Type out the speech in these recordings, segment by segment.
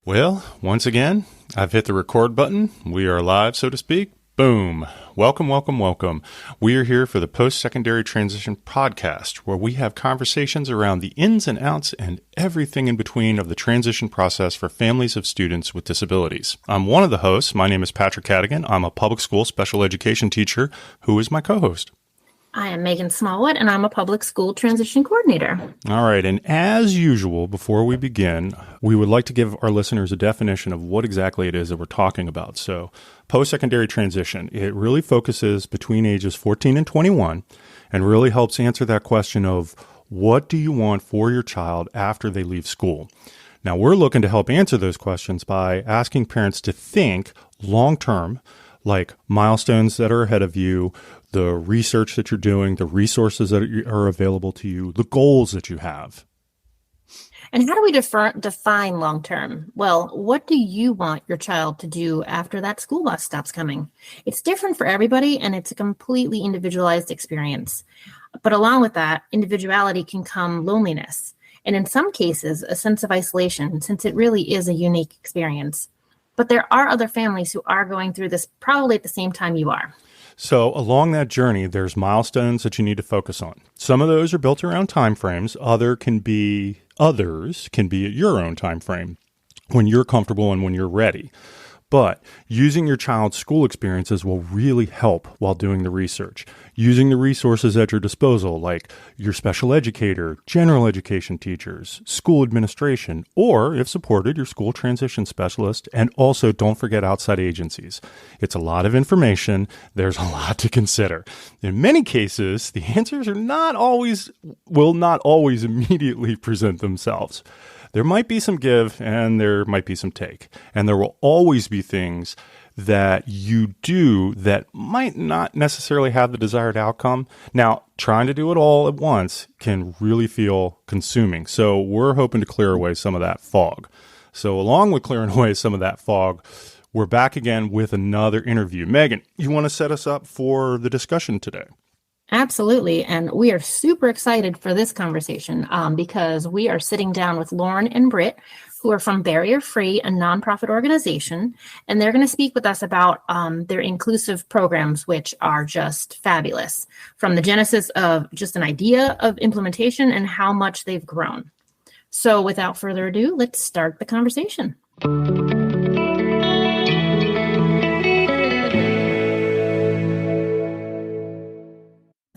Well, once again, I've hit the record button. We are live, so to speak. Boom. Welcome, welcome, welcome. We are here for the Post-Secondary Transition Podcast, where we have conversations around the ins and outs and everything in between of the transition process for families of students with disabilities. I'm one of the hosts. My name is Patrick Cadigan. I'm a public school special education teacher who is my co-host. I am Megan Smallwood, and I'm a public school transition coordinator. All right. And as usual, before we begin, we would like to give our listeners a definition of what exactly it is that we're talking about. So post-secondary transition, it really focuses between ages 14 and 21 and really helps answer that question of what do you want for your child after they leave school? Now, we're looking to help answer those questions by asking parents to think long-term, like milestones that are ahead of you, the research that you're doing, the resources that are available to you, the goals that you have. And how do we define long-term? Well, what do you want your child to do after that school bus stops coming? It's different for everybody, and it's a completely individualized experience. But along with that, individuality can come loneliness, and in some cases, a sense of isolation, since it really is a unique experience. But there are other families who are going through this probably at the same time you are. So along that journey, there's milestones that you need to focus on. Some of those are built around timeframes. Others can be at your own time frame when you're comfortable and when you're ready. But using your child's school experiences will really help while doing the research. Using the resources at your disposal, like your special educator, general education teachers, school administration, or, if supported, your school transition specialist, and also don't forget outside agencies. It's a lot of information. There's a lot to consider. In many cases, the answers will not always immediately present themselves. There might be some give and there might be some take. And there will always be things that you do that might not necessarily have the desired outcome. Now, trying to do it all at once can really feel consuming. So we're hoping to clear away some of that fog. So along with clearing away some of that fog, we're back again with another interview. Megan, you want to set us up for the discussion today? Absolutely. And we are super excited for this conversation because we are sitting down with Lauren and Britt, who are from Barrier Free, a nonprofit organization. And they're going to speak with us about their inclusive programs, which are just fabulous, from the genesis of just an idea of implementation and how much they've grown. So without further ado, let's start the conversation.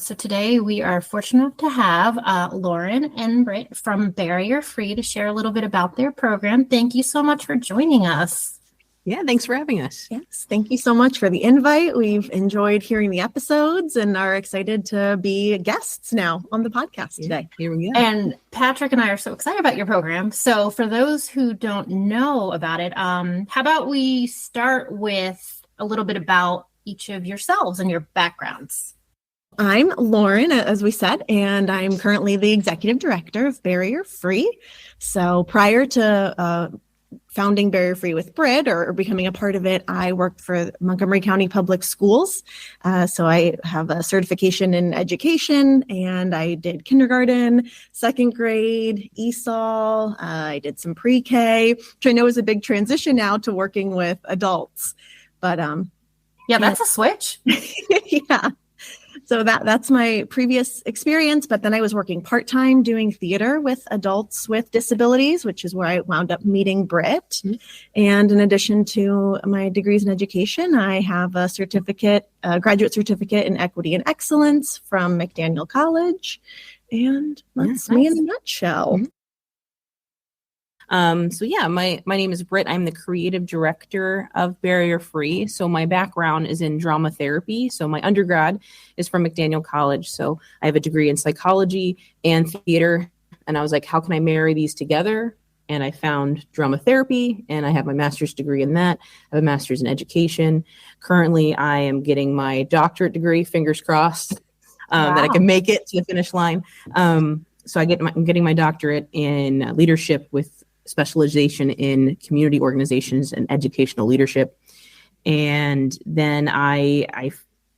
So today we are fortunate to have Lauren and Britt from Barrier Free to share a little bit about their program. Thank you so much for joining us. Yeah, thanks for having us. Yes, thank you so much for the invite. We've enjoyed hearing the episodes and are excited to be guests now on the podcast today. Here we go. And Patrick and I are so excited about your program. So for those who don't know about it, how about we start with a little bit about each of yourselves and your backgrounds? I'm Lauren, as we said, and I'm currently the executive director of Barrier Free. So prior to founding Barrier Free with Britt or becoming a part of it, I worked for Montgomery County Public Schools. So I have a certification in education, and I did kindergarten, second grade, ESOL. I did some pre-K, which I know is a big transition now to working with adults. But yeah, that's a switch. Yeah. So that's my previous experience, but then I was working part-time doing theater with adults with disabilities, which is where I wound up meeting Britt. Mm-hmm. And in addition to my degrees in education, I have a graduate certificate in equity and excellence from McDaniel College. And that's me in a nutshell. Mm-hmm. My name is Britt. I'm the creative director of Barrier Free. So my background is in drama therapy. So my undergrad is from McDaniel College. So I have a degree in psychology and theater. And I was like, how can I marry these together? And I found drama therapy, and I have my master's degree in that. I have a master's in education. Currently, I am getting my doctorate degree, fingers crossed, that I can make it to the finish line. I'm getting my doctorate in leadership with specialization in community organizations and educational leadership. And then I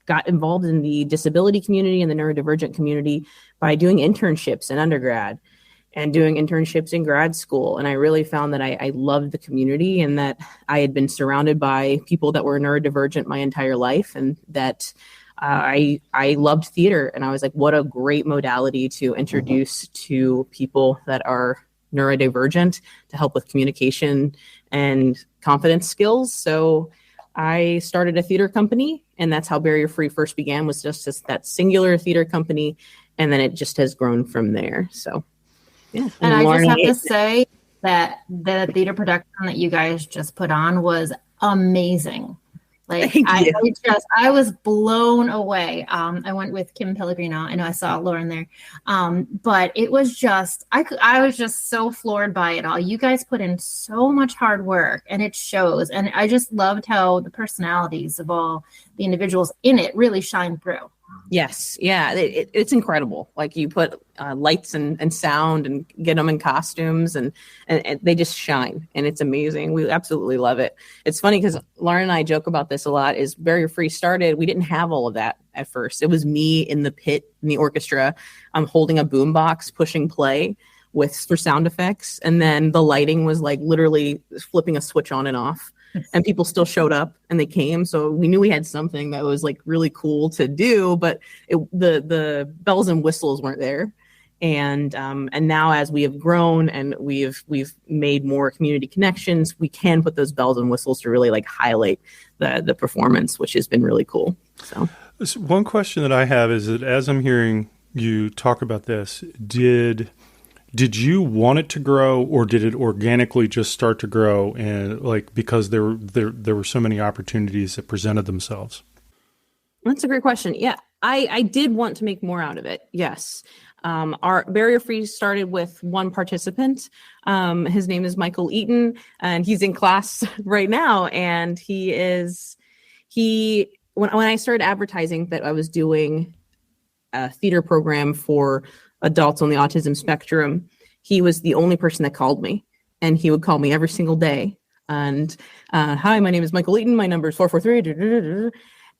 got involved in the disability community and the neurodivergent community by doing internships in undergrad. and doing internships in grad school. And I really found that I loved the community, and that I had been surrounded by people that were neurodivergent my entire life, and that I loved theater. And I was like, what a great modality to introduce to people that are neurodivergent, to help with communication and confidence skills. So I started a theater company, and that's how Barrier Free first began, was just as that singular theater company. And then it just has grown from there. So, yeah. And I just have to say that the theater production that you guys just put on was amazing. Like I was blown away. I went with Kim Pellegrino. I know I saw Lauren there. But it was just, I was just so floored by it all. You guys put in so much hard work, and it shows. And I just loved how the personalities of all the individuals in it really shine through. Yes. Yeah. It's incredible. Like, you put lights and sound and get them in costumes, and they just shine, and it's amazing. We absolutely love it. It's funny because Lauren and I joke about this a lot. Is Barrier Free started, we didn't have all of that at first. It was me in the pit, in the orchestra. I'm holding a boombox, pushing play for sound effects. And then the lighting was like literally flipping a switch on and off. And people still showed up, and they came. So we knew we had something that was like really cool to do, but the bells and whistles weren't there. And now, as we have grown and we've made more community connections, we can put those bells and whistles to really like highlight the performance, which has been really cool. So one question that I have is that, as I'm hearing you talk about this, did you want it to grow, or did it organically just start to grow, and like because there were so many opportunities that presented themselves? That's a great question. Yeah, I did want to make more out of it. Yes. Our Barrier Free started with one participant. His name is Michael Eaton, and he's in class right now. And when I started advertising that I was doing a theater program for adults on the autism spectrum, he was the only person that called me, and he would call me every single day. And hi, my name is Michael Eaton. My number is 443.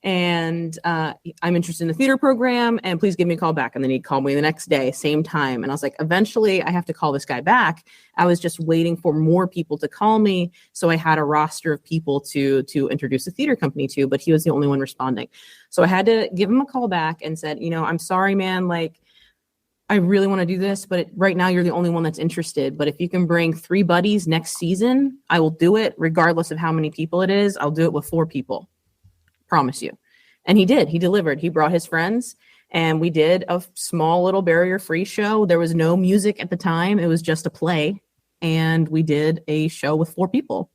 And I'm interested in the theater program, and please give me a call back. And then he'd call me the next day, same time. And I was like, eventually I have to call this guy back. I was just waiting for more people to call me, so I had a roster of people to introduce a theater company to, but he was the only one responding. So I had to give him a call back and said, I'm sorry, man, like, I really want to do this, but right now you're the only one that's interested. But if you can bring 3 buddies next season, I will do it regardless of how many people it is. I'll do it with 4 people. Promise you. And he did. He delivered. He brought his friends, and we did a small little Barrier Free show. There was no music at the time. It was just a play. And we did a show with 4 people.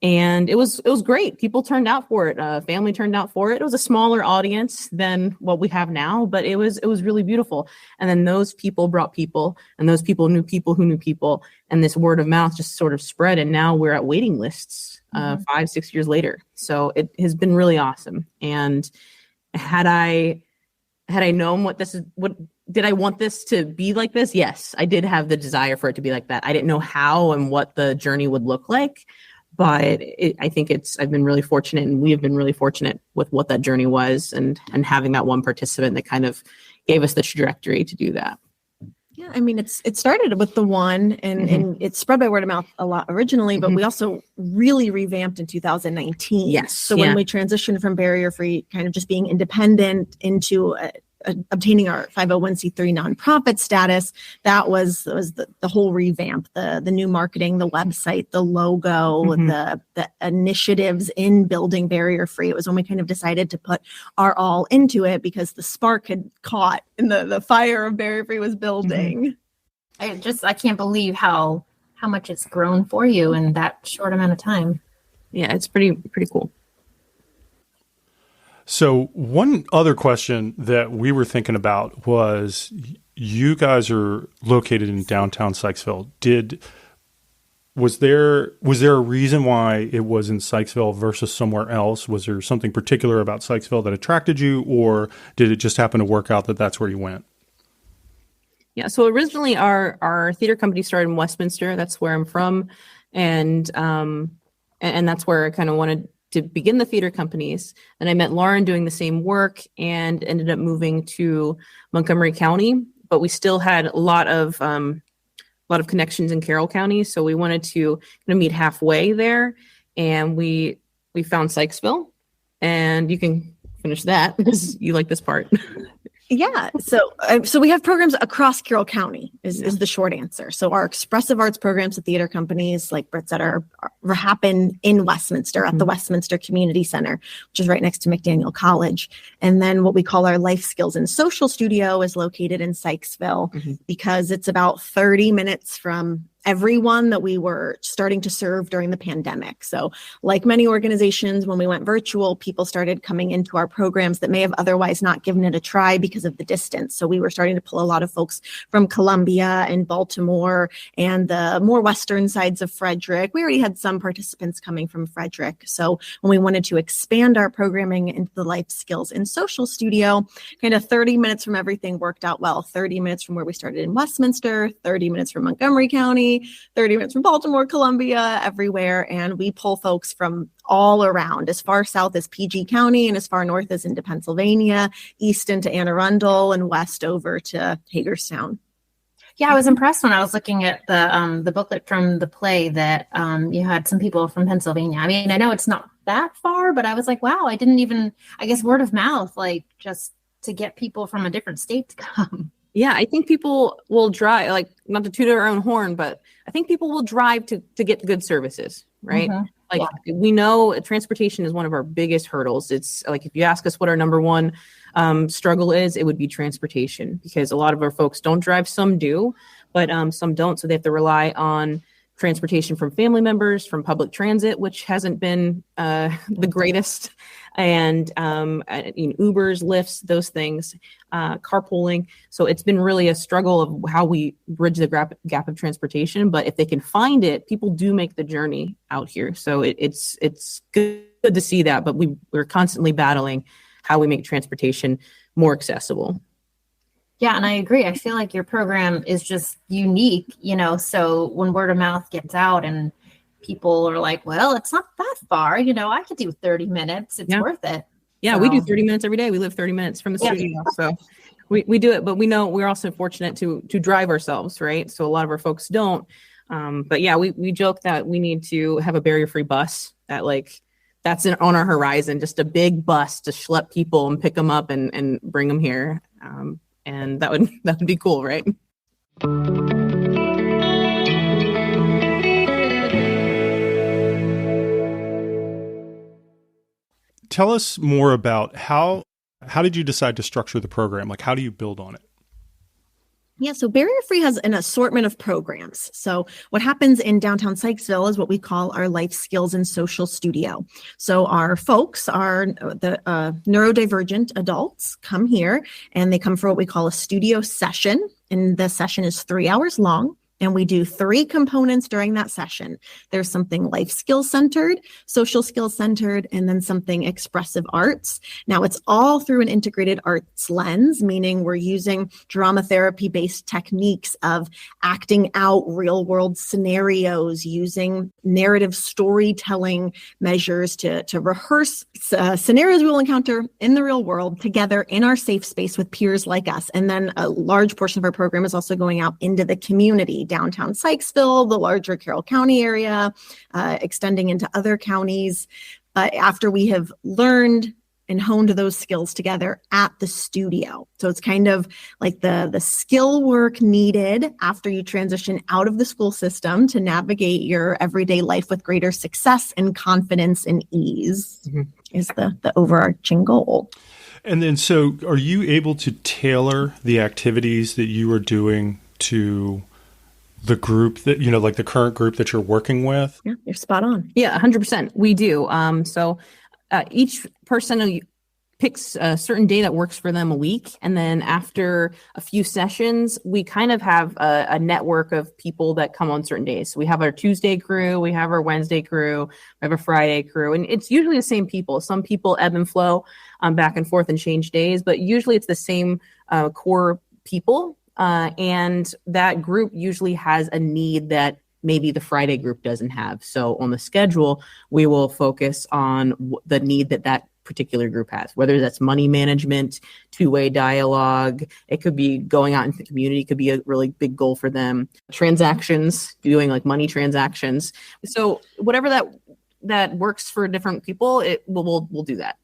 And it was great. People turned out for it. Family turned out for it. It was a smaller audience than what we have now, but it was really beautiful. And then those people brought people, and those people knew people who knew people, and this word of mouth just sort of spread. And now we're at waiting lists 5-6 years later. So it has been really awesome. And had I known what did I want this to be like this? Yes, I did have the desire for it to be like that. I didn't know how and what the journey would look like. But I think I've been really fortunate, and we have been really fortunate with what that journey was, and having that one participant that kind of gave us the trajectory to do that. Yeah, I mean, it started with the one, and it spread by word of mouth a lot originally, but we also really revamped in 2019. Yes. So when we transitioned from Barrier Free, kind of just being independent, into obtaining our 501c3 nonprofit status, that was the whole revamp, the new marketing, the website, the logo, the initiatives in building Barrier Free. It was when we kind of decided to put our all into it, because the spark had caught and the fire of Barrier Free was building. I can't believe how much it's grown for you in that short amount of time. Yeah, it's pretty cool. So one other question that we were thinking about was, you guys are located in downtown Sykesville. Was there a reason why it was in Sykesville versus somewhere else? Was there something particular about Sykesville that attracted you, or did it just happen to work out that that's where you went? Yeah, so originally our theater company started in Westminster. That's where I'm from, and that's where I kind of wanted to begin the theater companies. And I met Lauren doing the same work, and ended up moving to Montgomery County. But we still had a lot of lot of connections in Carroll County. So we wanted to meet halfway there, and we found Sykesville, and you can finish that because you like this part. Yeah. So we have programs across Carroll County is the short answer. So our expressive arts programs at theater companies, like Britt said, are happen in Westminster at the Westminster Community Center, which is right next to McDaniel College. And then what we call our life skills and social studio is located in Sykesville because it's about 30 minutes from everyone that we were starting to serve during the pandemic. So like many organizations, when we went virtual, people started coming into our programs that may have otherwise not given it a try because of the distance. So we were starting to pull a lot of folks from Columbia and Baltimore and the more western sides of Frederick. We already had some participants coming from Frederick. So when we wanted to expand our programming into the life skills and social studio, kind of 30 minutes from everything worked out well. 30 minutes from where we started in Westminster, 30 minutes from Montgomery County, 30 minutes from Baltimore, Columbia, everywhere. And we pull folks from all around, as far south as PG County and as far north as into Pennsylvania, east into Anne Arundel, and west over to Hagerstown. Yeah, I was impressed when I was looking at the booklet from the play that you had some people from Pennsylvania. I mean, I know it's not that far, but I was like, wow, I guess word of mouth, like just to get people from a different state to come. Yeah, I think people will drive, like, not to toot our own horn, but I think people will drive to get good services, right? We know transportation is one of our biggest hurdles. It's like, if you ask us what our number one struggle is, it would be transportation, because a lot of our folks don't drive. Some do, but some don't. So they have to rely on transportation from family members, from public transit, which hasn't been the greatest. And Ubers, Lyfts, those things, carpooling. So it's been really a struggle of how we bridge the gap of transportation. But if they can find it, people do make the journey out here. So it's good to see that. But we're constantly battling how we make transportation more accessible. Yeah, and I agree. I feel like your program is just unique, so when word of mouth gets out and people are like, well, it's not that far, I could do 30 minutes. It's worth it. Yeah, so we do 30 minutes every day. We live 30 minutes from the studio. So we do it, but we know we're also fortunate to drive ourselves, right? So a lot of our folks don't. But yeah, we joke that we need to have a barrier-free bus that's on our horizon, just a big bus to schlep people and pick them up and bring them here. And that would be cool, right? Tell us more about how did you decide to structure the program? Like, how do you build on it? Yeah, so Barrier Free has an assortment of programs. So what happens in downtown Sykesville is what we call our life skills and social studio. So our folks are the neurodivergent adults come here, and they come for what we call a studio session. And the session is 3 hours long. And we do 3 components during that session. There's something life skills centered, social skills centered, and then something expressive arts. Now, it's all through an integrated arts lens, meaning we're using drama therapy based techniques of acting out real world scenarios, using narrative storytelling measures to rehearse scenarios we will encounter in the real world together in our safe space with peers like us. And then a large portion of our program is also going out into the community, downtown Sykesville, the larger Carroll County area, extending into other counties. But after we have learned and honed those skills together at the studio. So it's kind of like the skill work needed after you transition out of the school system to navigate your everyday life with greater success and confidence and ease is the overarching goal. And then, so are you able to tailor the activities that you are doing to the group that, like the current group that you're working with? Yeah, you're spot on. Yeah, 100%. We do. So each person picks a certain day that works for them a week. And then after a few sessions, we kind of have a network of people that come on certain days. So we have our Tuesday crew, we have our Wednesday crew, we have a Friday crew, and it's usually the same people. Some people ebb and flow back and forth and change days, but usually it's the same core people. And that group usually has a need that maybe the Friday group doesn't have. So on the schedule, we will focus on the need that particular group has, whether that's money management, two-way dialogue. It could be going out into the community, could be a really big goal for them. Transactions, doing like money transactions. So whatever that works for different people, we'll do that.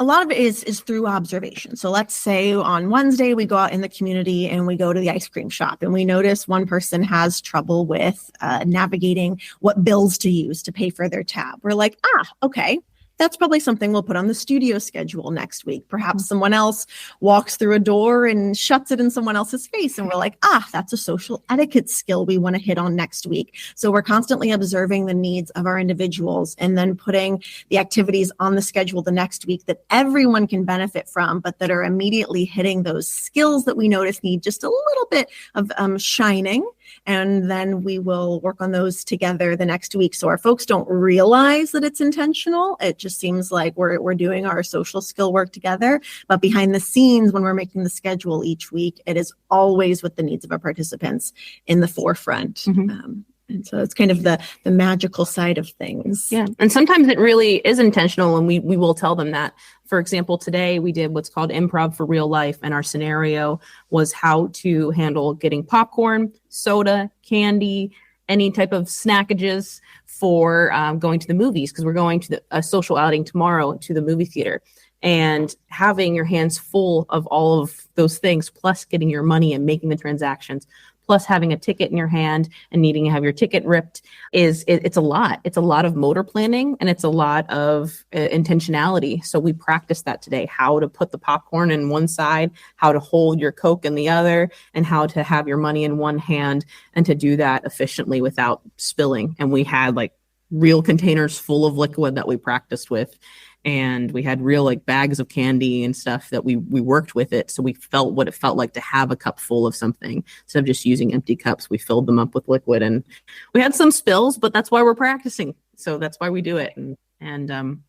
A lot of it is through observation. So let's say on Wednesday, we go out in the community and we go to the ice cream shop and we notice one person has trouble with navigating what bills to use to pay for their tab. We're like, okay. That's probably something we'll put on the studio schedule next week. Perhaps someone else walks through a door and shuts it in someone else's face. And we're like, that's a social etiquette skill we want to hit on next week. So we're constantly observing the needs of our individuals and then putting the activities on the schedule the next week that everyone can benefit from, but that are immediately hitting those skills that we notice need just a little bit of shining. And then we will work on those together the next week. So our folks don't realize that it's intentional. It just seems like we're doing our social skill work together. But behind the scenes, when we're making the schedule each week, it is always with the needs of our participants in the forefront. Mm-hmm. And so it's kind of the magical side of things. Yeah. And sometimes it really is intentional, and we will tell them that. For example, today we did what's called improv for real life. And our scenario was how to handle getting popcorn, soda, candy, any type of snackages for going to the movies, because we're going to a social outing tomorrow to the movie theater. And having your hands full of all of those things, plus getting your money and making the transactions, plus having a ticket in your hand and needing to have your ticket ripped, it's a lot. It's a lot of motor planning, and it's a lot of intentionality. So we practiced that today, how to put the popcorn in one side, how to hold your Coke in the other, and how to have your money in one hand, and to do that efficiently without spilling. And we had like real containers full of liquid that we practiced with. And we had real like bags of candy and stuff that we worked with it. So we felt what it felt like to have a cup full of something instead of just using empty cups. We filled them up with liquid, and we had some spills, but that's why we're practicing. So that's why we do it. And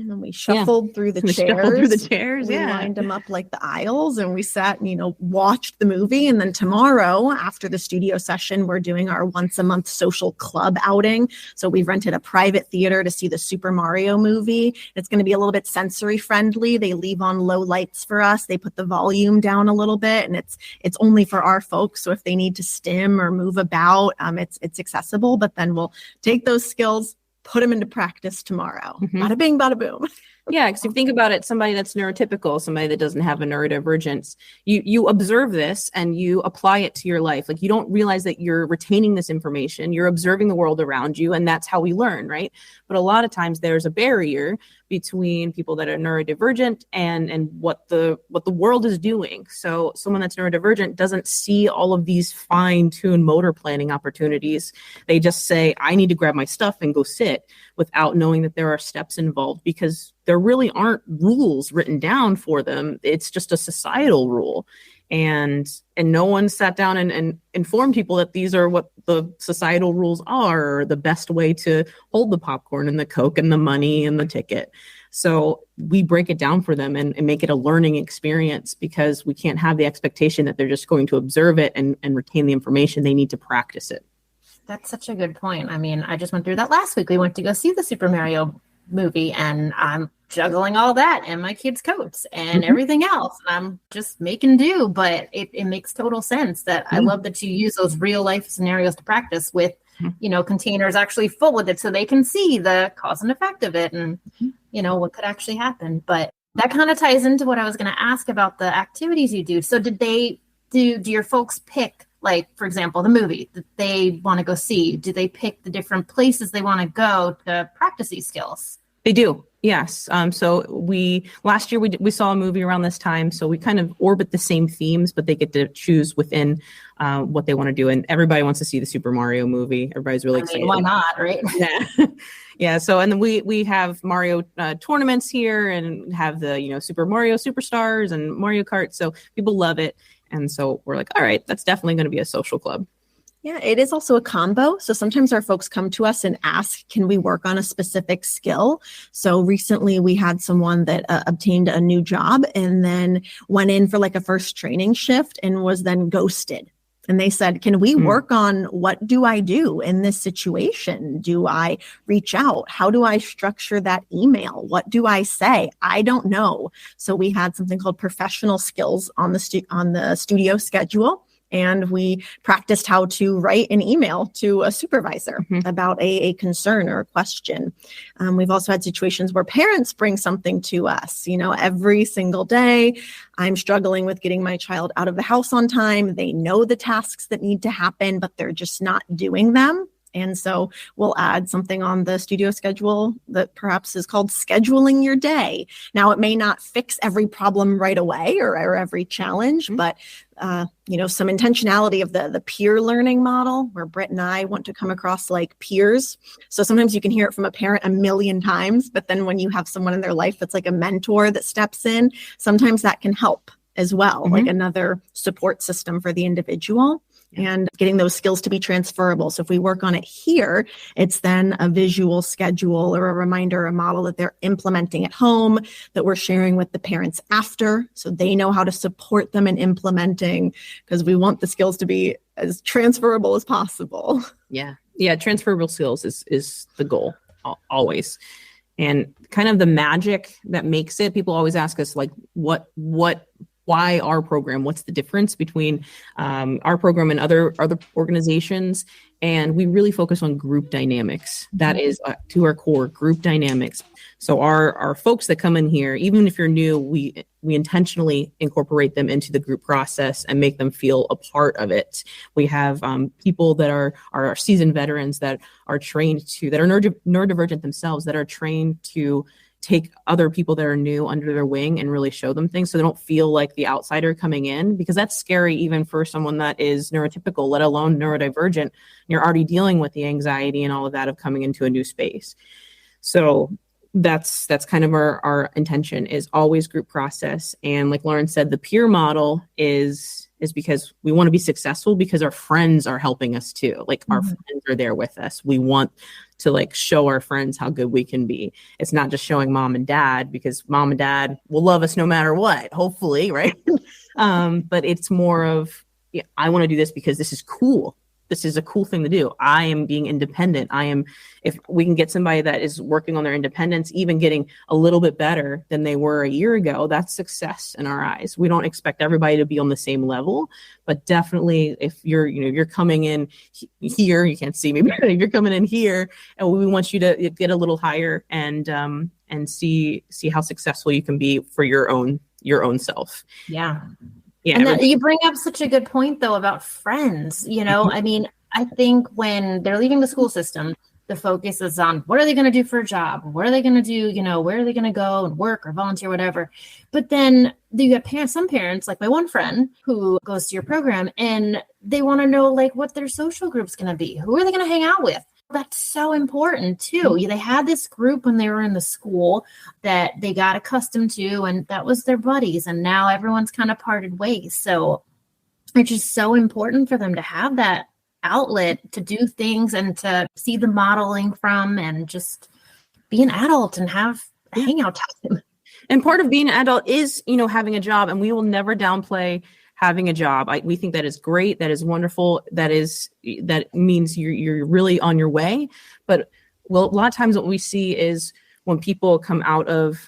then we shuffled through the chairs. We yeah. lined them up like the aisles, and we sat and, watched the movie. And then tomorrow, after the studio session, we're doing our once a month social club outing. So we've rented a private theater to see the Super Mario movie. It's going to be a little bit sensory friendly. They leave on low lights for us. They put the volume down a little bit, and it's only for our folks. So if they need to stim or move about, it's accessible. But then we'll take those skills, put them into practice tomorrow. Mm-hmm. Bada bing, bada boom. Yeah, because if you think about it, somebody that's neurotypical, somebody that doesn't have a neurodivergence, you observe this and you apply it to your life. Like, you don't realize that you're retaining this information. You're observing the world around you, and that's how we learn, right? But a lot of times there's a barrier between people that are neurodivergent and what the world is doing. So someone that's neurodivergent doesn't see all of these fine-tuned motor planning opportunities. They just say, I need to grab my stuff and go sit, without knowing that there are steps involved, because there really aren't rules written down for them. It's just a societal rule. And no one sat down and informed people that these are what the societal rules are, or the best way to hold the popcorn and the Coke and the money and the ticket. So we break it down for them and make it a learning experience, because we can't have the expectation that they're just going to observe it and retain the information. They need to practice it. That's such a good point. I mean, I just went through that last week. We went to go see the Super Mario movie, and I'm juggling all that and my kids' coats and everything else. And I'm just making do, but it makes total sense that I love that you use those real life scenarios to practice with, containers actually full with it, so they can see the cause and effect of it and, what could actually happen. But that kind of ties into what I was going to ask about the activities you do. So do your folks pick, like, for example, the movie that they want to go see? Do they pick the different places they want to go to practice these skills? They do. Yes. So last year we saw a movie around this time. So we kind of orbit the same themes, but they get to choose within what they want to do. And everybody wants to see the Super Mario movie. Everybody's really excited. Why not, right? Yeah. Yeah. So, and then we have Mario tournaments here, and have the, Super Mario Superstars and Mario Kart. So people love it. And so we're like, all right, that's definitely going to be a social club. Yeah, it is also a combo. So sometimes our folks come to us and ask, can we work on a specific skill? So recently we had someone that obtained a new job and then went in for like a first training shift and was then ghosted. And they said, can we work on what do I do in this situation? Do I reach out? How do I structure that email? What do I say? I don't know. So we had something called professional skills on the studio schedule. And we practiced how to write an email to a supervisor about a concern or a question. We've also had situations where parents bring something to us. Every single day, I'm struggling with getting my child out of the house on time. They know the tasks that need to happen, but they're just not doing them. And so we'll add something on the studio schedule that perhaps is called scheduling your day. Now, it may not fix every problem right away or every challenge, but some intentionality of the peer learning model where Britt and I want to come across like peers. So sometimes you can hear it from a parent a million times, but then when you have someone in their life that's like a mentor that steps in, sometimes that can help as well, like another support system for the individual. And getting those skills to be transferable. So if we work on it here, it's then a visual schedule or a reminder, a model that they're implementing at home that we're sharing with the parents after, so they know how to support them in implementing, because we want the skills to be as transferable as possible. Yeah. Transferable skills is the goal always. And kind of the magic that makes it, people always ask us like, why our program? What's the difference between our program and other organizations? And we really focus on group dynamics. That is to our core, group dynamics. So our folks that come in here, even if you're new, we intentionally incorporate them into the group process and make them feel a part of it. We have people that are seasoned veterans that are trained that are neurodivergent themselves, that are trained to take other people that are new under their wing and really show them things so they don't feel like the outsider coming in, because that's scary even for someone that is neurotypical, let alone neurodivergent. You're already dealing with the anxiety and all of that of coming into a new space. So that's kind of our intention, is always group process. And like Lauren said, the peer model is because we want to be successful because our friends are helping us too. Like our friends are there with us. We want to like show our friends how good we can be. It's not just showing mom and dad, because mom and dad will love us no matter what, hopefully, right? But it's more of, I want to do this because this is cool. This is a cool thing to do. I am being independent. If we can get somebody that is working on their independence, even getting a little bit better than they were a year ago, that's success in our eyes. We don't expect everybody to be on the same level, but definitely if you're coming in here, you can't see me, but if you're coming in here, and we want you to get a little higher and see how successful you can be for your own self. Yeah. Yeah, and you bring up such a good point, though, about friends. I mean, I think when they're leaving the school system, the focus is on what are they going to do for a job? What are they going to do? Where are they going to go and work or volunteer, whatever. But then you get some parents, like my one friend who goes to your program, and they want to know like what their social group's going to be. Who are they going to hang out with? That's so important too. They had this group when they were in the school that they got accustomed to, and that was their buddies. And now everyone's kind of parted ways. So it's just so important for them to have that outlet to do things and to see the modeling from, and just be an adult and have hangout time. And part of being an adult is, having a job, and we will never downplay having a job. We think that is great. That is wonderful. That means you're really on your way. But a lot of times what we see is when people come out of,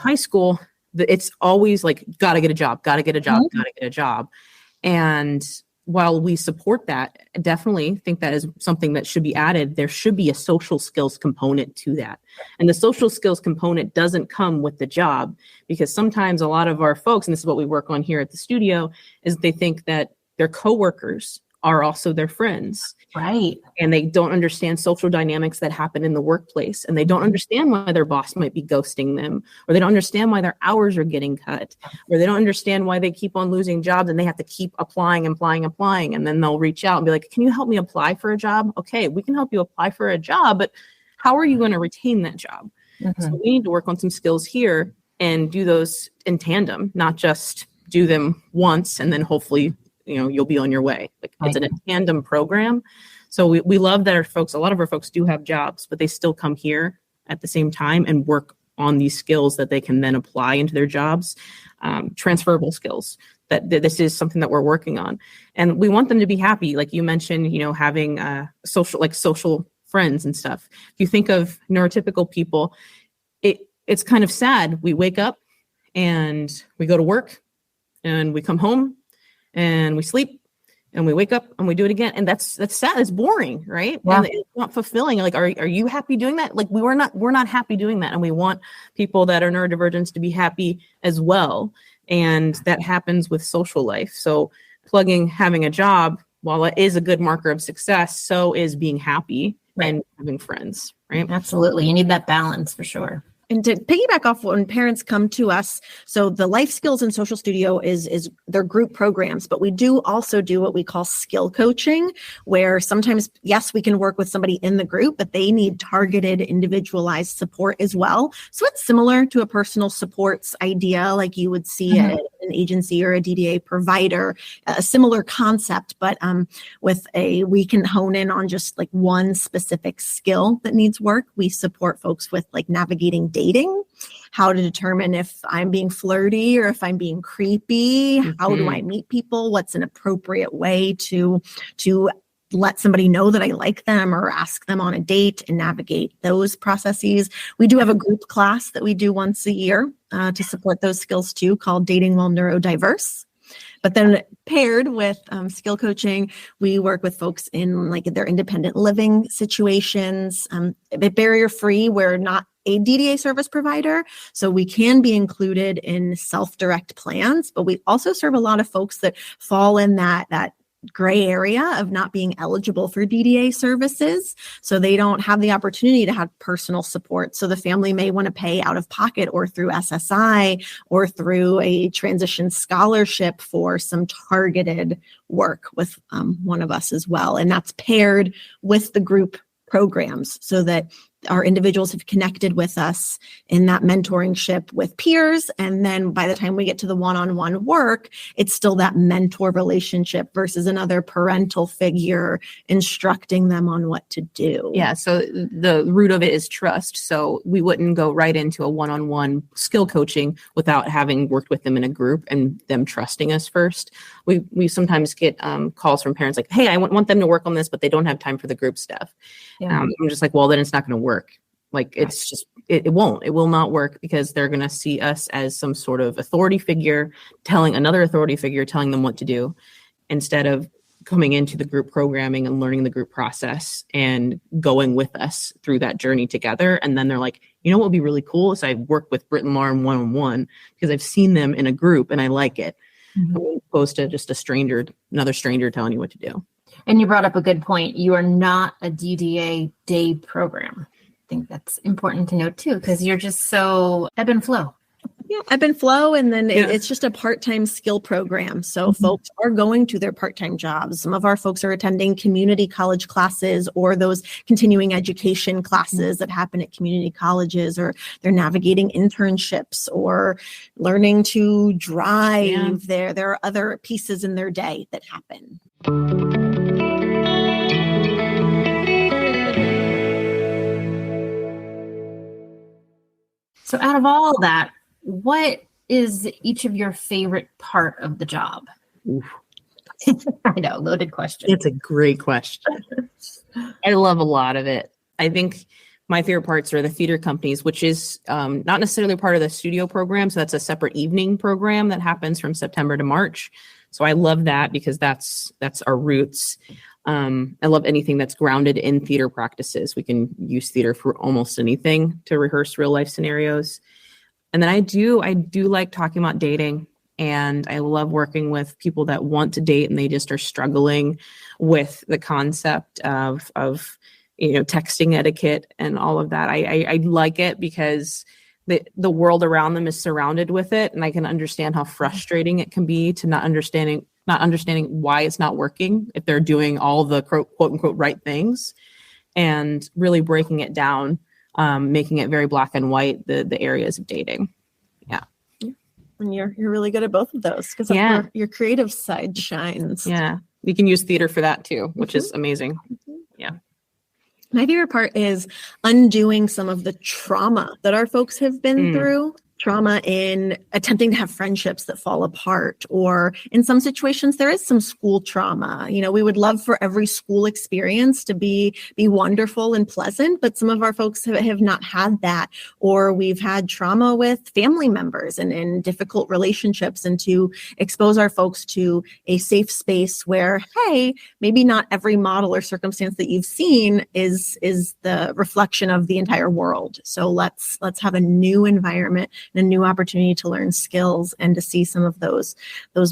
high school, it's always like, gotta get a job. And while we support that, I definitely think that is something that should be added. There should be a social skills component to that. And the social skills component doesn't come with the job, because sometimes a lot of our folks, and this is what we work on here at the studio, is they think that their coworkers are also their friends. Right. And they don't understand social dynamics that happen in the workplace. And they don't understand why their boss might be ghosting them, or they don't understand why their hours are getting cut, or they don't understand why they keep on losing jobs and they have to keep applying. And then they'll reach out and be like, can you help me apply for a job? Okay, we can help you apply for a job, but how are you going to retain that job? So we need to work on some skills here and do those in tandem, not just do them once and then hopefully you'll be on your way. It's a tandem program. So we love that a lot of our folks do have jobs, but they still come here at the same time and work on these skills that they can then apply into their jobs. Transferable skills. that this is something that we're working on. And we want them to be happy. Like you mentioned, having social friends and stuff. If you think of neurotypical people, it's kind of sad. We wake up and we go to work and we come home and we sleep and we wake up and we do it again. And that's sad. It's boring, right? Yeah. And it's not fulfilling. Like, are you happy doing that? Like we're not happy doing that. And we want people that are neurodivergent to be happy as well. And that happens with social life. So having a job, while it is a good marker of success, so is being happy and having friends, right? Absolutely. You need that balance for sure. And to piggyback off when parents come to us, so the Life Skills and Social Studio is their group programs, but we do also do what we call skill coaching, where sometimes, yes, we can work with somebody in the group, but they need targeted, individualized support as well. So it's similar to a personal supports idea, like you would see at an agency or a DDA provider, a similar concept, but we can hone in on just like one specific skill that needs work. We support folks with like navigating dating, how to determine if I'm being flirty or if I'm being creepy, how do I meet people, what's an appropriate way to let somebody know that I like them or ask them on a date and navigate those processes. We do have a group class that we do once a year to support those skills too, called Dating While Neurodiverse. But then paired with skill coaching, we work with folks in like their independent living situations, barrier-free. We're not a DDA service provider, so we can be included in self-direct plans, but we also serve a lot of folks that fall in that gray area of not being eligible for DDA services. So they don't have the opportunity to have personal support. So the family may want to pay out of pocket or through SSI or through a transition scholarship for some targeted work with one of us as well. And that's paired with the group programs so that our individuals have connected with us in that mentoringship with peers. And then by the time we get to the one-on-one work, it's still that mentor relationship versus another parental figure instructing them on what to do. Yeah. So the root of it is trust. So we wouldn't go right into a one-on-one skill coaching without having worked with them in a group and them trusting us first. We sometimes get calls from parents like, hey, I want them to work on this, but they don't have time for the group stuff. Yeah. I'm just like, well, then it's not going to work. Like it's just, it will not work because they're going to see us as some sort of authority figure telling another authority figure, telling them what to do instead of coming into the group programming and learning the group process and going with us through that journey together. And then they're like, you know, what would be really cool is I work with Britt and Lauren one-on-one because I've seen them in a group and I like it. Opposed to just another stranger telling you what to do. And you brought up a good point. You are not a DDA day program. I think that's important to note too, because you're just so ebb and flow. Yeah, ebb and flow. And then it's just a part-time skill program. So folks are going to their part-time jobs. Some of our folks are attending community college classes or those continuing education classes that happen at community colleges, or they're navigating internships or learning to drive. There are other pieces in their day that happen. So out of all that, what is each of your favorite part of the job? I know, loaded question. It's a great question. I love a lot of it. I think my favorite parts are the theater companies, which is not necessarily part of the studio program. So that's a separate evening program that happens from September to March. So I love that because that's our roots. I love anything that's grounded in theater practices. We can use theater for almost anything to rehearse real life scenarios. And then I do like talking about dating, and I love working with people that want to date and they just are struggling with the concept of texting etiquette and all of that. I like it because the world around them is surrounded with it, and I can understand how frustrating it can be to not understanding why it's not working if they're doing all the quote unquote right things, and really breaking it down. Making it very black and white, the areas of dating. Yeah. And you're really good at both of those because your creative side shines. Yeah. You can use theater for that too, which is amazing. Yeah. My favorite part is undoing some of the trauma that our folks have been through trauma in attempting to have friendships that fall apart, or in some situations there is some school trauma. We would love for every school experience to be wonderful and pleasant, but some of our folks have not had that, or we've had trauma with family members and difficult relationships, and to expose our folks to a safe space where, hey, maybe not every model or circumstance that you've seen is the reflection of the entire world. So let's have a new environment and a new opportunity to learn skills and to see some of those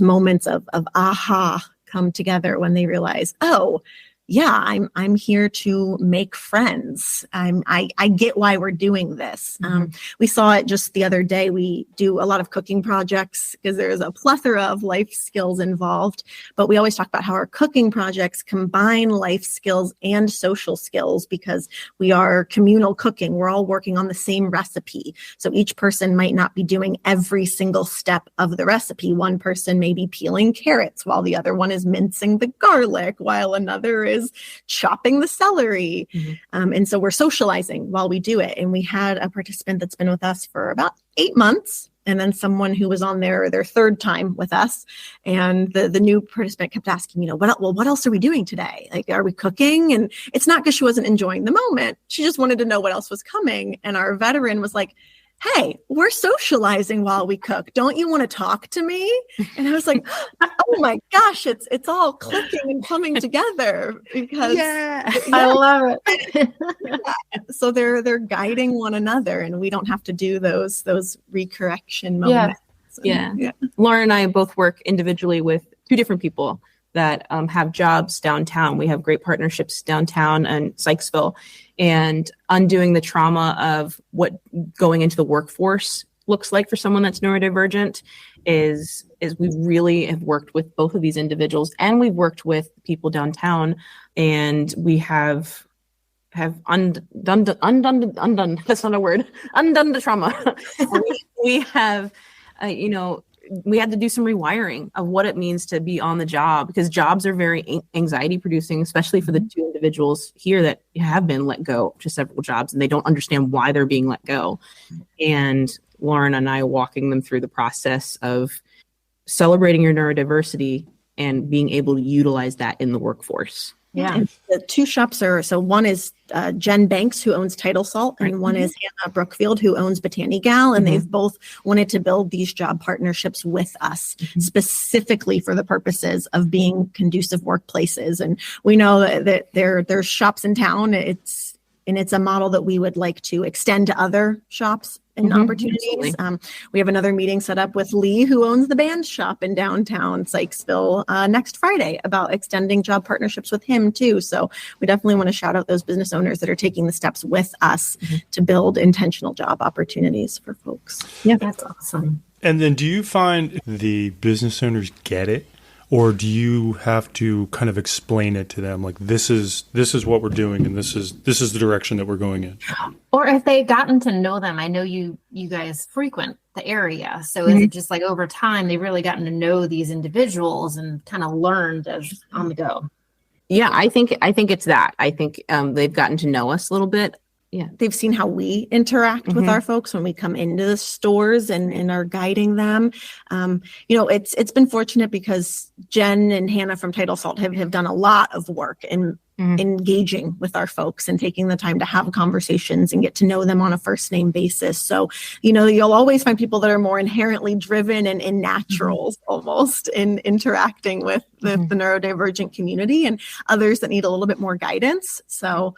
moments of aha come together when they realize, oh, yeah, I'm here to make friends. I get why we're doing this. We saw it just the other day. We do a lot of cooking projects because there's a plethora of life skills involved, but we always talk about how our cooking projects combine life skills and social skills because we are communal cooking. We're all working on the same recipe. So each person might not be doing every single step of the recipe. One person may be peeling carrots while the other one is mincing the garlic, while another is chopping the celery. And so we're socializing while we do it. And we had a participant that's been with us for about 8 months, and then someone who was on their third time with us. And the new participant kept asking, what else are we doing today? Like, are we cooking? And it's not because she wasn't enjoying the moment. She just wanted to know what else was coming. And our veteran was like, hey, we're socializing while we cook. Don't you want to talk to me? And I was like, oh my gosh, it's all clicking and coming together because I love it. So they're guiding one another, and we don't have to do those recorrection moments. Yeah. Lauren and I both work individually with 2 different people that have jobs downtown. We have great partnerships downtown and Sykesville, and undoing the trauma of what going into the workforce looks like for someone that's neurodivergent is we really have worked with both of these individuals, and we've worked with people downtown, and we have undone that's not a word, undone the trauma. we have we had to do some rewiring of what it means to be on the job, because jobs are very anxiety producing, especially for the 2 individuals here that have been let go to several jobs, and they don't understand why they're being let go. And Lauren and I walking them through the process of celebrating your neurodiversity and being able to utilize that in the workforce. Yeah. And the 2 shops one is Jen Banks, who owns Title Salt, and one is Hannah Brookfield, who owns Botany Gal. And they've both wanted to build these job partnerships with us specifically for the purposes of being conducive workplaces. And we know that there's shops in town. It's a model that we would like to extend to other shops and opportunities. We have another meeting set up with Lee, who owns the band shop in downtown Sykesville, next Friday, about extending job partnerships with him too. So we definitely want to shout out those business owners that are taking the steps with us to build intentional job opportunities for folks. Yeah, that's awesome. And then do you find the business owners get it? Or do you have to kind of explain it to them, like this is what we're doing, and this is the direction that we're going in? Or if they've gotten to know them, I know you guys frequent the area, so is it just like over time they've really gotten to know these individuals and kind of learned as on the go? Yeah, I think it's that. I think they've gotten to know us a little bit. Yeah, they've seen how we interact with our folks when we come into the stores and are guiding them. It's been fortunate because Jen and Hannah from Title Salt have done a lot of work in engaging with our folks and taking the time to have conversations and get to know them on a first name basis. So, you'll always find people that are more inherently driven and naturals almost in interacting with the neurodivergent community, and others that need a little bit more guidance. So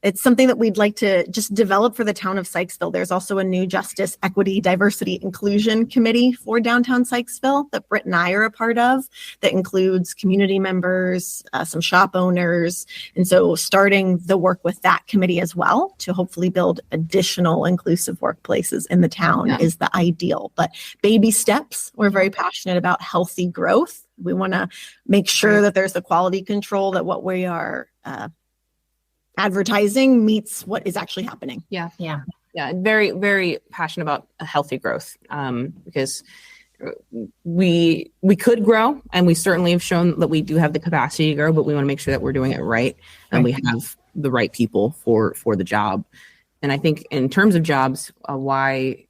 it's something that we'd like to just develop for the town of Sykesville. There's also a new Justice, Equity, Diversity, Inclusion Committee for downtown Sykesville that Britt and I are a part of, that includes community members, some shop owners. And so starting the work with that committee as well to hopefully build additional inclusive workplaces in the town is the ideal. But baby steps, we're very passionate about healthy growth. We want to make sure that there's the quality control, that what we are advertising meets what is actually happening. Yeah. Very, very passionate about a healthy growth, because we could grow, and we certainly have shown that we do have the capacity to grow, but we want to make sure that we're doing it right, and we have the right people for the job. And I think in terms of jobs, why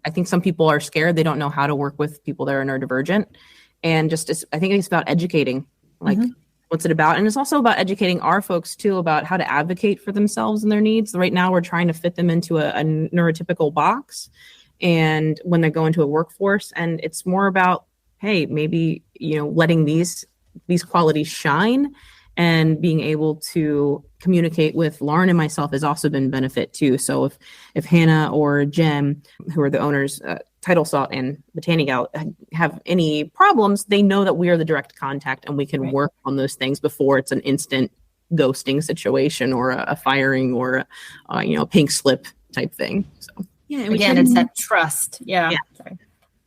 I think some people are scared. They don't know how to work with people that are neurodivergent. And I think it's about educating, like, what's it about? And it's also about educating our folks too about how to advocate for themselves and their needs. Right now, we're trying to fit them into a neurotypical box, and when they go into a workforce, and it's more about, hey, maybe, letting these qualities shine, and being able to communicate with Lauren and myself has also been benefit too. So if Hannah or Jen, who are the owners, Title Salt and Botanical, have any problems, they know that we are the direct contact, and we can work on those things before it's an instant ghosting situation or a firing or a pink slip type thing. So and again, it's that trust. Yeah. Sorry.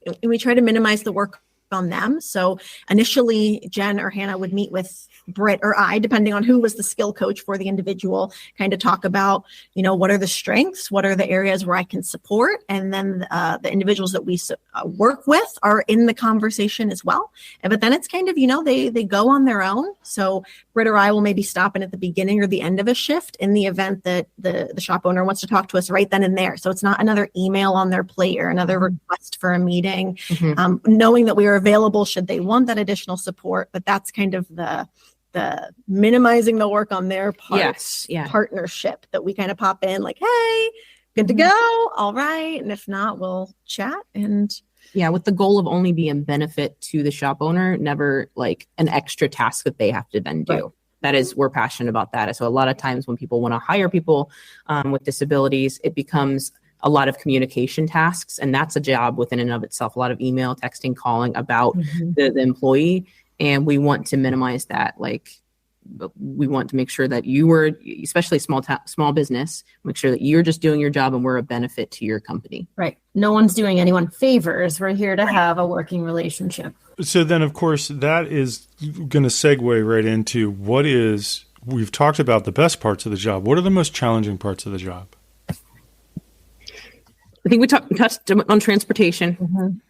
And we try to minimize the work on them. So initially, Jen or Hannah would meet with Britt or I, depending on who was the skill coach for the individual, kind of talk about, what are the strengths, what are the areas where I can support. And then the individuals that we work with are in the conversation as well. But then it's kind of, they go on their own. So Britt or I will maybe stop in at the beginning or the end of a shift in the event that the shop owner wants to talk to us right then and there. So it's not another email on their plate or another request for a meeting, knowing that we are available should they want that additional support. But that's kind of the minimizing the work on their part, partnership, that we kind of pop in like, hey, good to go. All right. And if not, we'll chat. And with the goal of only being benefit to the shop owner, never like an extra task that they have to then do. Right. That is, we're passionate about that. So a lot of times when people want to hire people with disabilities, it becomes a lot of communication tasks. And that's a job within and of itself, a lot of email, texting, calling about the employee. And we want to minimize that. Like, we want to make sure that you were, especially small business, make sure that you're just doing your job and we're a benefit to your company. Right. No one's doing anyone favors. We're here to have a working relationship. So then, of course, that is going to segue right into we've talked about the best parts of the job. What are the most challenging parts of the job? I think we touched on transportation.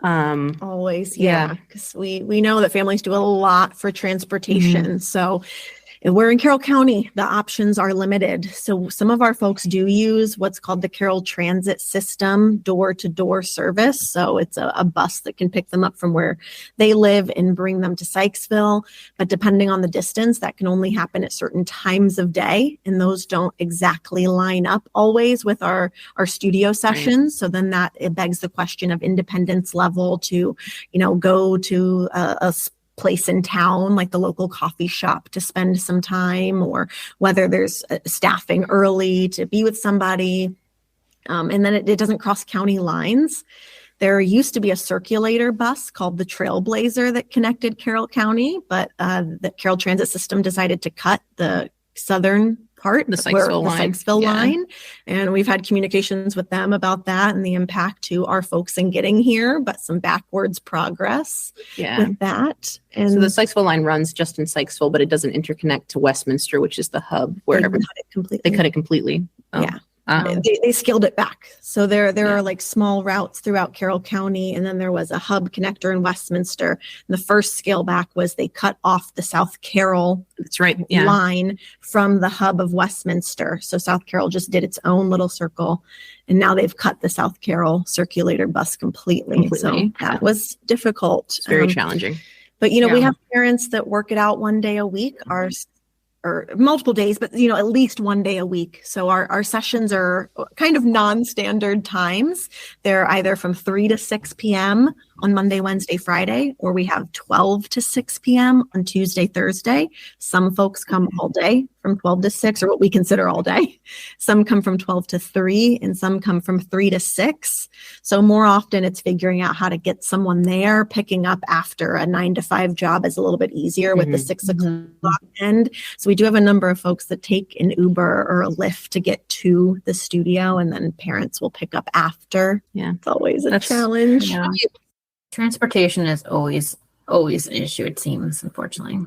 Always. Because we know that families do a lot for transportation. So we're in Carroll County, the options are limited. So some of our folks do use what's called the Carroll Transit System door-to-door service. So it's a bus that can pick them up from where they live and bring them to Sykesville. But depending on the distance, that can only happen at certain times of day. And those don't exactly line up always with our studio sessions. So then it begs the question of independence level to, go to a place in town, like the local coffee shop, to spend some time, or whether there's staffing early to be with somebody. And then it doesn't cross county lines. There used to be a circulator bus called the Trailblazer that connected Carroll County, but the Carroll Transit System decided to cut the southern part, the Sykesville line. And we've had communications with them about that and the impact to our folks in getting here, but some backwards progress with that. And so the Sykesville line runs just in Sykesville, but it doesn't interconnect to Westminster, which is the hub where they cut it completely. They scaled it back. So there are like small routes throughout Carroll County, and then there was a hub connector in Westminster. And the first scale back was they cut off the South Carroll line from the hub of Westminster. So South Carroll just did its own little circle, and now they've cut the South Carroll circulator bus completely. So that was difficult. It's very challenging. But we have parents that work it out one day a week. Or multiple days, but at least one day a week. So our sessions are kind of non-standard times. They're either from 3 to 6 p.m. on Monday, Wednesday, Friday, or we have 12 to 6 p.m. on Tuesday, Thursday. Some folks come all day from 12 to 6, or what we consider all day. Some come from 12 to 3, and some come from 3 to 6. So more often it's figuring out how to get someone there. Picking up after a 9 to 5 job is a little bit easier with the 6 o'clock end. So we do have a number of folks that take an Uber or a Lyft to get to the studio, and then parents will pick up after. Yeah, it's always a challenge. Yeah. Transportation is always an issue, it seems, unfortunately.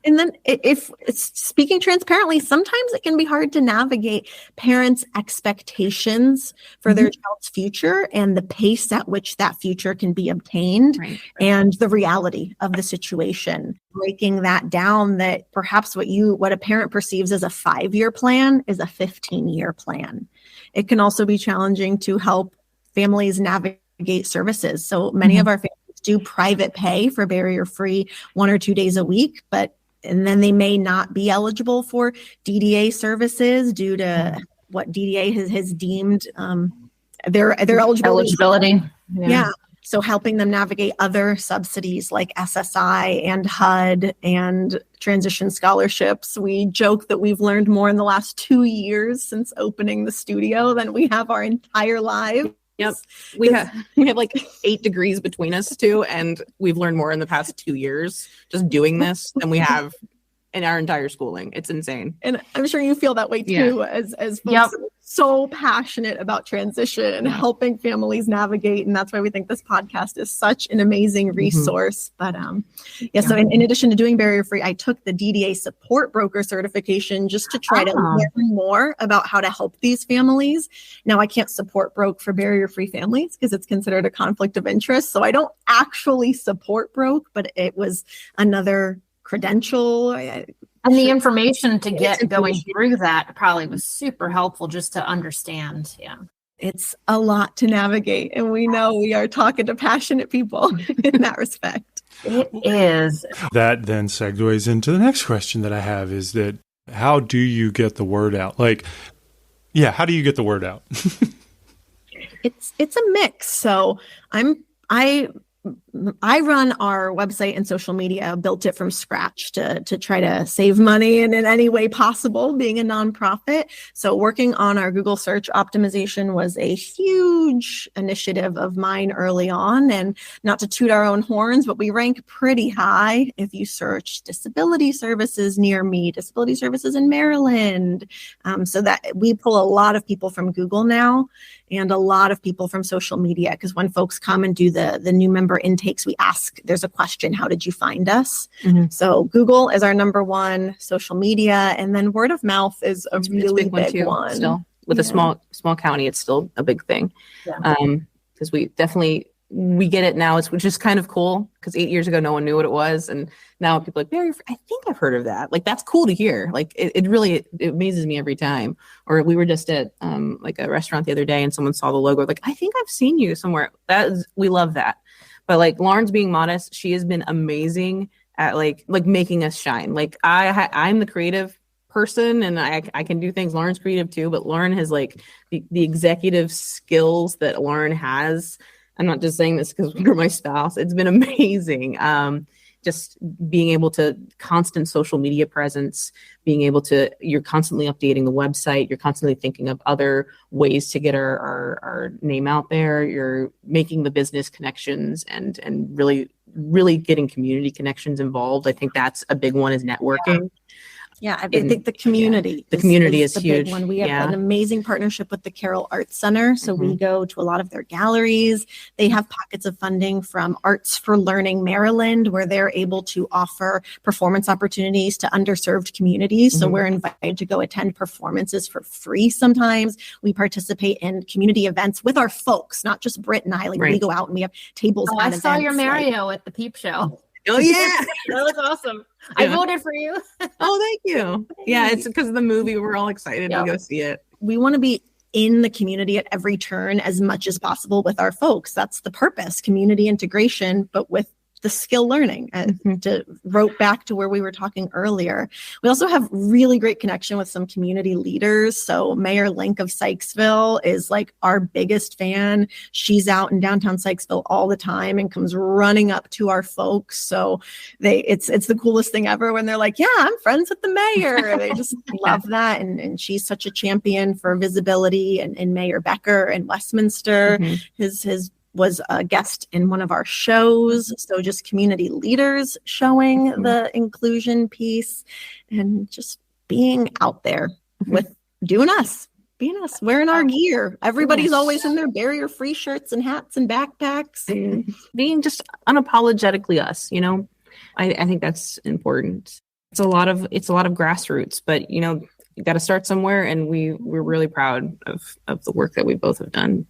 And then if it's speaking transparently, sometimes it can be hard to navigate parents' expectations for their child's future and the pace at which that future can be obtained, and the reality of the situation. Breaking that down, that perhaps what a parent perceives as a 5-year plan is a 15-year plan. It can also be challenging to help families navigate services. So many of our families do private pay for barrier-free 1 or 2 days a week, and then they may not be eligible for DDA services due to what DDA has deemed their eligibility. Yeah. So helping them navigate other subsidies like SSI and HUD and transition scholarships. We joke that we've learned more in the last 2 years since opening the studio than we have our entire lives. Yep. We have like 8 degrees between us too, and we've learned more in the past 2 years just doing this than we have in our entire schooling. It's insane. And I'm sure you feel that way too, as folks so passionate about transition and helping families navigate. And that's why we think this podcast is such an amazing resource. But so in addition to doing barrier free, I took the DDA support broker certification just to try to learn more about how to help these families. Now I can't support broke for barrier free families because it's considered a conflict of interest. So I don't actually support broke, but it was another credential. And the information to get going through that probably was super helpful just to understand. Yeah. It's a lot to navigate. And we know we are talking to passionate people in that respect. It is. That then segues into the next question that I have is that how do you get the word out? Like, how do you get the word out? It's a mix. So I run our website and social media, built it from scratch to try to save money and in any way possible, being a nonprofit. So working on our Google search optimization was a huge initiative of mine early on, and not to toot our own horns, but we rank pretty high if you search disability services near me, disability services in Maryland. So that we pull a lot of people from Google now and a lot of people from social media, because when folks come and do the new member intakes, we ask, there's a question, how did you find us? So Google is our number one, social media, and then word of mouth is a really big one. Still, with a small county, it's still a big thing. Because we get it now. Which is kind of cool, because 8 years ago, no one knew what it was. And now people are like, I think I've heard of that. Like, that's cool to hear. Like, it really amazes me every time. Or we were just at like a restaurant the other day and someone saw the logo, like, I think I've seen you somewhere. We love that. But like, Lauren's being modest. She has been amazing at like making us shine. Like, I'm the creative person and I can do things. Lauren's creative too, but Lauren has like the executive skills that Lauren has. I'm not just saying this because we're my spouse. It's been amazing. Just being able to constant social media presence, you're constantly updating the website. You're constantly thinking of other ways to get our name out there. You're making the business connections and really, really getting community connections involved. I think that's a big one, is networking. Yeah, I think the community. The community is the huge. Big one. We have an amazing partnership with the Carroll Arts Center. So we go to a lot of their galleries. They have pockets of funding from Arts for Learning Maryland, where they're able to offer performance opportunities to underserved communities. So we're invited to go attend performances for free sometimes. We participate in community events with our folks, not just Britt and I. Like, we go out and we have tables. I saw your Mario at the Peep Show. Oh, yeah. That was awesome. I voted for you. Oh, thank you. Yeah, it's because of the movie. We're all excited to go see it. We want to be in the community at every turn as much as possible with our folks. That's the purpose, community integration, but with the skill learning. To rope back to where we were talking earlier, we also have really great connection with some community leaders. So Mayor Link of Sykesville is like our biggest fan. She's out in downtown Sykesville all the time and comes running up to our folks. So it's the coolest thing ever when they're like, yeah, I'm friends with the mayor. They just love that. And she's such a champion for visibility, and Mayor Becker in Westminster, his was a guest in one of our shows. So just community leaders showing the inclusion piece and just being out there with being us, wearing our gear. Everybody's always in their barrier-free shirts and hats and backpacks, and being just unapologetically us, I think that's important. It's a lot of grassroots, but you got to start somewhere, and we're really proud of the work that we both have done.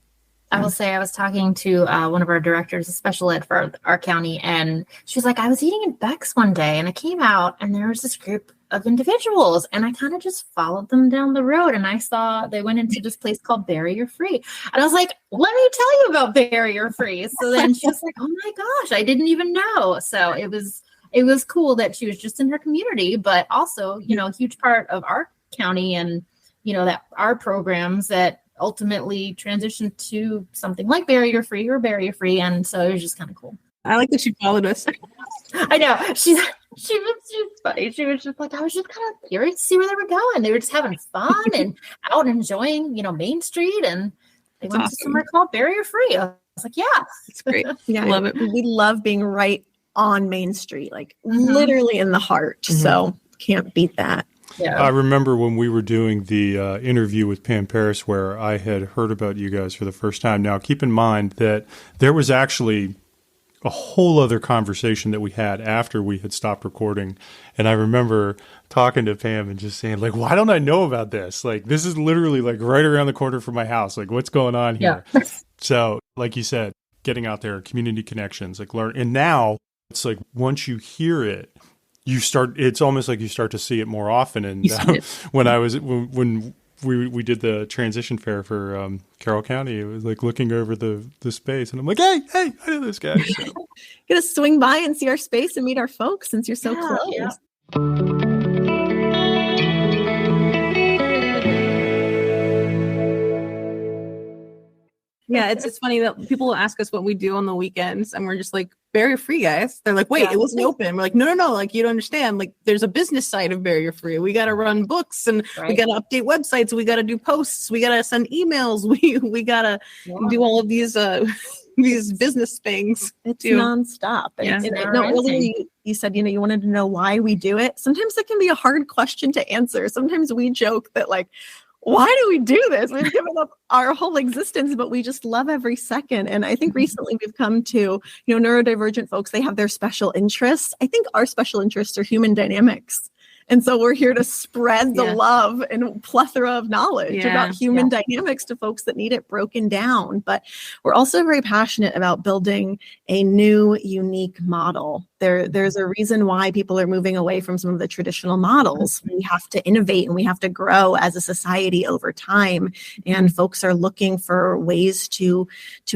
I will say, I was talking to one of our directors of special ed for our county, and she was like, I was eating at Beck's one day and I came out and there was this group of individuals. And I kind of just followed them down the road, and I saw they went into this place called Barrier Free. And I was like, let me tell you about Barrier Free. So then she was like, oh my gosh, I didn't even know. So it was cool that she was just in her community, but also, a huge part of our county and, that our programs that ultimately transitioned to something like Barrier Free. And so it was just kind of cool. I like that she followed us. I know. She was funny. She was just like, I was just kind of curious to see where they were going. They were just having fun and out enjoying, Main Street, and they went to somewhere called Barrier Free. I was like, yeah. It's great. Yeah, love it. We love being right on Main Street, like literally in the heart. So can't beat that. Yeah. I remember when we were doing the interview with Pam Paris, where I had heard about you guys for the first time. Now, keep in mind that there was actually a whole other conversation that we had after we had stopped recording. And I remember talking to Pam and just saying, like, why don't I know about this? Like, this is literally like right around the corner from my house. Like, what's going on here? Yeah. So, like you said, getting out there, community connections, like learn. And now it's like, once you hear it, it's almost like you start to see it more often. And when we did the transition fair for Carroll County, it was like looking over the space, and I'm like, hey, I know this guy. So. Gonna swing by and see our space and meet our folks since you're so close. Yeah. Yeah, it's funny that people ask us what we do on the weekends, and we're just like, Barrier Free, guys. They're like, wait, it wasn't open. We're like, no, like, you don't understand. Like, there's a business side of Barrier Free. We got to run books, and we got to update websites. We got to do posts. We got to send emails. We got to do all of these business things. It's nonstop. Yeah. Really, you said, you wanted to know why we do it. Sometimes it can be a hard question to answer. Sometimes we joke that, like, why do we do this? We've given up our whole existence, but we just love every second. And I think recently we've come to, neurodivergent folks, they have their special interests. I think our special interests are human dynamics. And so we're here to spread the love and plethora of knowledge about human dynamics to folks that need it broken down. But we're also very passionate about building a new, unique model. There's a reason why people are moving away from some of the traditional models. We have to innovate and we have to grow as a society over time. And folks are looking for ways to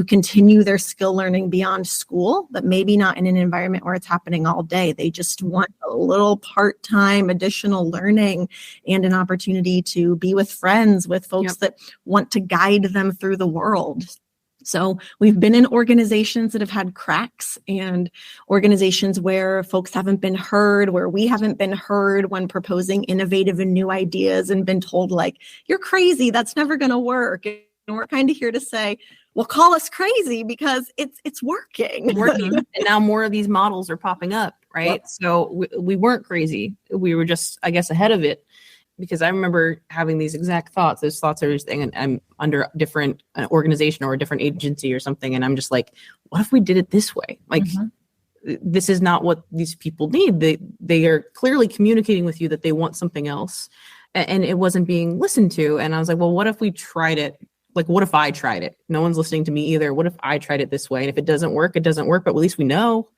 continue their skill learning beyond school, but maybe not in an environment where it's happening all day. They just want a little part-time additional learning and an opportunity to be with friends, with folks that want to guide them through the world. So we've been in organizations that have had cracks, and organizations where folks haven't been heard, where we haven't been heard when proposing innovative and new ideas, and been told, like, you're crazy, that's never going to work. And we're kind of here to say, well, call us crazy because it's working. And now more of these models are popping up, right? Yep. So we weren't crazy. We were just, I guess, ahead of it. Because I remember having these exact thoughts. Those thoughts are just, and I'm under a different organization or a different agency or something. And I'm just like, what if we did it this way? Like, this is not what these people need. They are clearly communicating with you that they want something else. And it wasn't being listened to. And I was like, well, what if we tried it? Like, what if I tried it? No one's listening to me either. What if I tried it this way? And if it doesn't work, it doesn't work. But at least we know.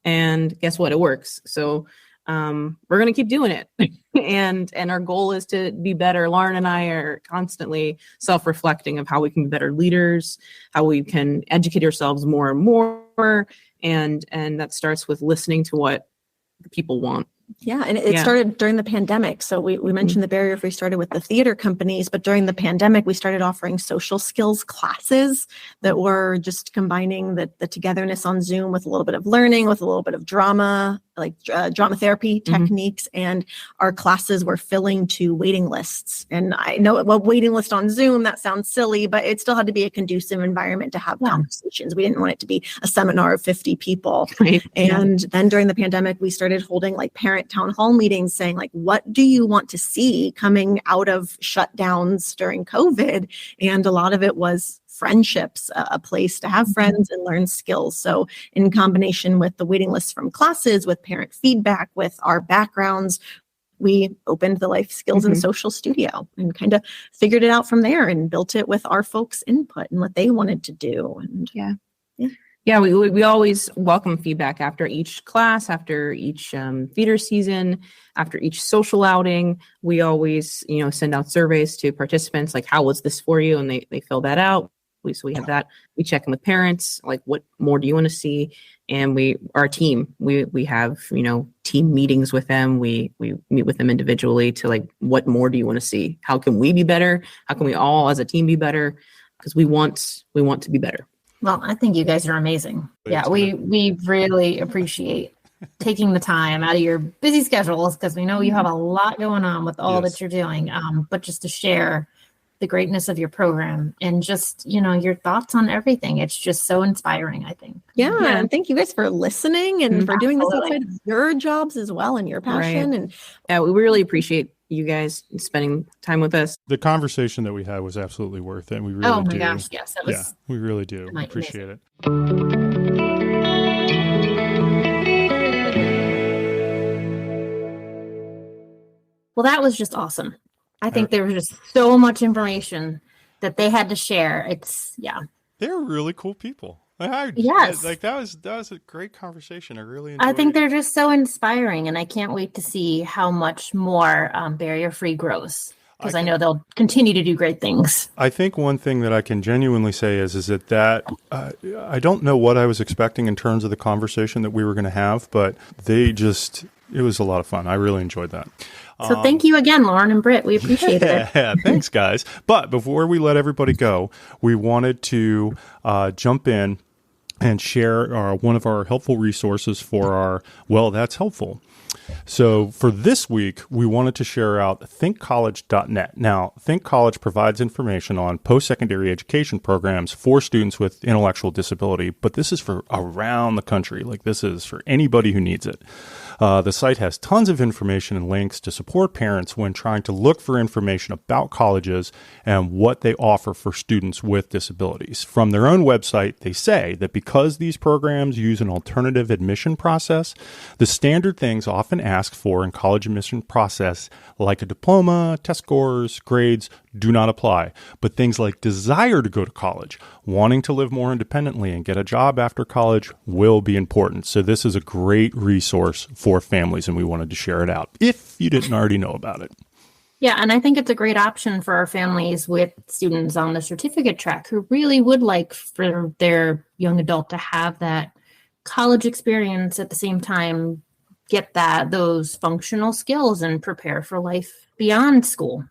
And guess what? It works. So we're going to keep doing it. And our goal is to be better. Lauren and I are constantly self-reflecting of how we can be better leaders, how we can educate ourselves more and more. And that starts with listening to what the people want. Yeah. And it started during the pandemic. So we mentioned the Barrier Free started with the theater companies, but during the pandemic, we started offering social skills classes that were just combining the togetherness on Zoom with a little bit of learning, with a little bit of drama, like drama therapy techniques. And our classes were filling to waiting lists. And I know, well, waiting list on Zoom, that sounds silly, but it still had to be a conducive environment to have conversations. We didn't want it to be a seminar of 50 people. Right. And then during the pandemic, we started holding like parent town hall meetings saying, like, what do you want to see coming out of shutdowns during COVID? And a lot of it was friendships, a place to have friends and learn skills. So in combination with the waiting lists from classes, with parent feedback, with our backgrounds, we opened the Life Skills and Social Studio and kind of figured it out from there and built it with our folks' input and what they wanted to do. And Yeah, we always welcome feedback after each class, after each theater season, after each social outing. We always, send out surveys to participants, like, how was this for you? And they fill that out. We have that. We check in with parents, like, what more do you want to see? And our team, we have, team meetings with them. We meet with them individually to, like, what more do you want to see? How can we be better? How can we all as a team be better? Because we want to be better. Well, I think you guys are amazing. Yeah, we really appreciate taking the time out of your busy schedules, because we know you have a lot going on with all that you're doing. But just to share the greatness of your program and just, your thoughts on everything. It's just so inspiring, I think. Yeah. And thank you guys for listening and for doing this outside of your jobs as well and your passion. Right. And we really appreciate you guys spending time with us. The conversation that we had was absolutely worth it. We really Oh my gosh, yes. That was we really do. Appreciate it. Well, that was just awesome. I think there was just so much information that they had to share. They're really cool people. Yes. That was a great conversation. I really enjoyed it. I think they're just so inspiring, and I can't wait to see how much more Barrier Free grows, because I know they'll continue to do great things. I think one thing that I can genuinely say is that I don't know what I was expecting in terms of the conversation that we were going to have, but it was a lot of fun. I really enjoyed that. So thank you again, Lauren and Britt. We appreciate it. Yeah, thanks, guys. But before we let everybody go, we wanted to jump in and share one of our helpful resources for our Well, That's Helpful. So for this week, we wanted to share out thinkcollege.net. Now, Think College provides information on post-secondary education programs for students with intellectual disability, but this is for around the country. Like, this is for anybody who needs it. The site has tons of information and links to support parents when trying to look for information about colleges and what they offer for students with disabilities. From their own website, they say that because these programs use an alternative admission process, the standard things often asked for in college admission process, like a diploma, test scores, grades, do not apply. But things like desire to go to college, wanting to live more independently and get a job after college will be important. So this is a great resource for families, and we wanted to share it out if you didn't already know about it. Yeah, and I think it's a great option for our families with students on the certificate track who really would like for their young adult to have that college experience at the same time, get those functional skills and prepare for life beyond school.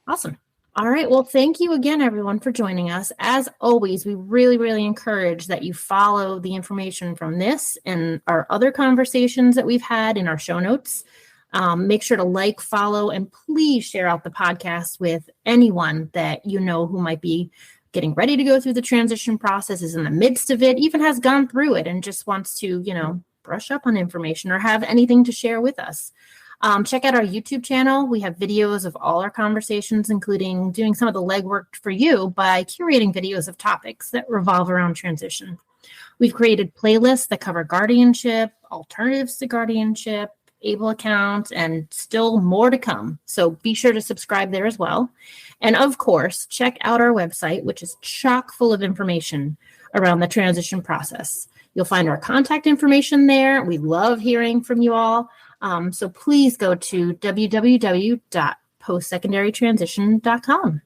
Awesome. All right. Well, thank you again, everyone, for joining us. As always, we really, really encourage that you follow the information from this and our other conversations that we've had in our show notes. Make sure to like, follow, and please share out the podcast with anyone that you know who might be getting ready to go through the transition process, is in the midst of it, even has gone through it and just wants to, brush up on information or have anything to share with us. Check out our YouTube channel. We have videos of all our conversations, including doing some of the legwork for you by curating videos of topics that revolve around transition. We've created playlists that cover guardianship, alternatives to guardianship, ABLE accounts, and still more to come. So be sure to subscribe there as well. And of course, check out our website, which is chock full of information around the transition process. You'll find our contact information there. We love hearing from you all. So please go to www.postsecondary-transition.com.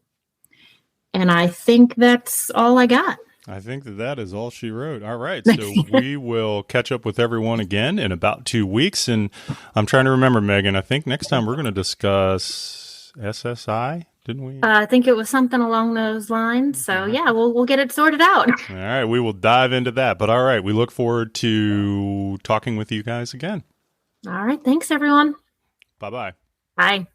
And I think that's all I got. I think that is all she wrote. All right. So we will catch up with everyone again in about 2 weeks. And I'm trying to remember, Megan, I think next time we're going to discuss SSI, didn't we? I think it was something along those lines. So yeah, we'll get it sorted out. All right. We will dive into that. But all right. We look forward to talking with you guys again. All right. Thanks, everyone. Bye-bye. Bye.